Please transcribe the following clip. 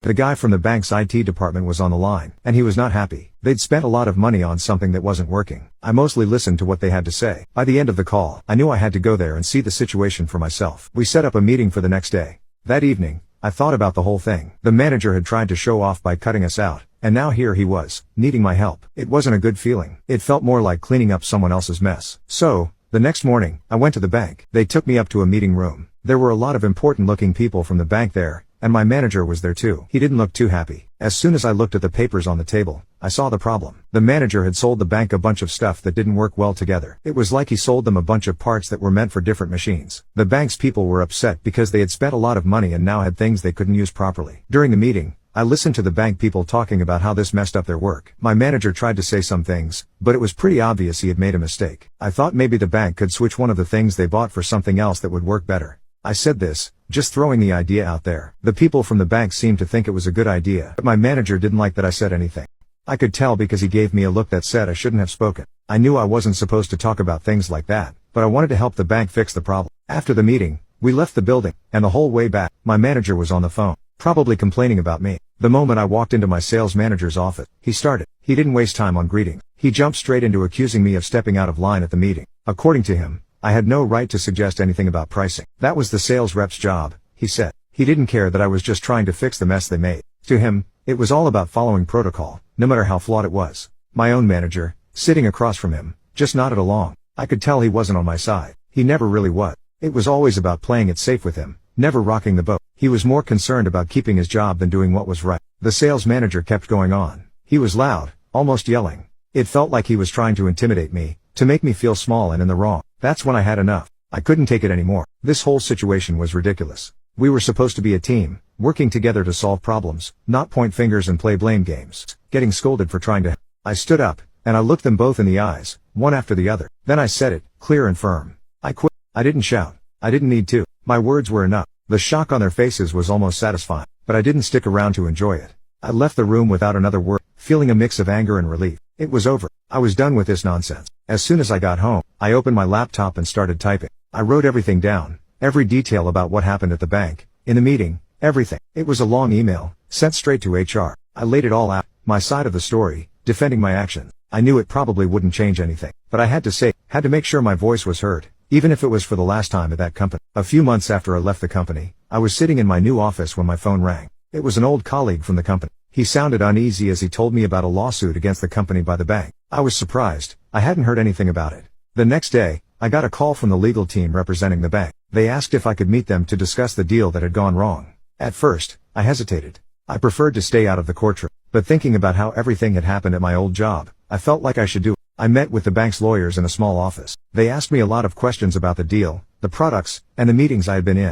The guy from the bank's IT department was on the line, and he was not happy. They'd spent a lot of money on something that wasn't working. I mostly listened to what they had to say. By the end of the call, I knew I had to go there and see the situation for myself. We set up a meeting for the next day. That evening, I thought about the whole thing. The manager had tried to show off by cutting us out, and now here he was, needing my help. It wasn't a good feeling. It felt more like cleaning up someone else's mess. So, the next morning, I went to the bank. They took me up to a meeting room. There were a lot of important looking people from the bank there, and my manager was there too. He didn't look too happy. As soon as I looked at the papers on the table, I saw the problem. The manager had sold the bank a bunch of stuff that didn't work well together. It was like he sold them a bunch of parts that were meant for different machines. The bank's people were upset because they had spent a lot of money and now had things they couldn't use properly. During the meeting, I listened to the bank people talking about how this messed up their work. My manager tried to say some things, but it was pretty obvious he had made a mistake. I thought maybe the bank could switch one of the things they bought for something else that would work better. I said this, just throwing the idea out there. The people from the bank seemed to think it was a good idea, but my manager didn't like that I said anything. I could tell because he gave me a look that said I shouldn't have spoken. I knew I wasn't supposed to talk about things like that, but I wanted to help the bank fix the problem. After the meeting, we left the building, and the whole way back, my manager was on the phone, probably complaining about me. The moment I walked into my sales manager's office, he didn't waste time on greetings. He jumped straight into accusing me of stepping out of line at the meeting. According to him, I had no right to suggest anything about pricing. That was the sales rep's job, he said. He didn't care that I was just trying to fix the mess they made. To him, it was all about following protocol, no matter how flawed it was. My own manager, sitting across from him, just nodded along. I could tell he wasn't on my side. He never really was. It was always about playing it safe with him, never rocking the boat. He was more concerned about keeping his job than doing what was right. The sales manager kept going on. He was loud, almost yelling. It felt like he was trying to intimidate me, to make me feel small and in the wrong. That's when I had enough. I couldn't take it anymore. This whole situation was ridiculous. We were supposed to be a team, working together to solve problems, not point fingers and play blame games, getting scolded for trying to. I stood up, and I looked them both in the eyes, one after the other. Then I said it, clear and firm. I quit. I didn't shout. I didn't need to. My words were enough. The shock on their faces was almost satisfying, but I didn't stick around to enjoy it. I left the room without another word, feeling a mix of anger and relief. It was over. I was done with this nonsense. As soon as I got home, I opened my laptop and started typing. I wrote everything down, every detail about what happened at the bank, in the meeting, everything. It was a long email, sent straight to HR. I laid it all out, my side of the story, defending my actions. I knew it probably wouldn't change anything, but I had to make sure my voice was heard, even if it was for the last time at that company. A few months after I left the company, I was sitting in my new office when my phone rang. It was an old colleague from the company. He sounded uneasy as he told me about a lawsuit against the company by the bank. I was surprised. I hadn't heard anything about it. The next day, I got a call from the legal team representing the bank. They asked if I could meet them to discuss the deal that had gone wrong. At first, I hesitated. I preferred to stay out of the courtroom, but thinking about how everything had happened at my old job, I felt like I should do it. I met with the bank's lawyers in a small office. They asked me a lot of questions about the deal, the products, and the meetings I had been in.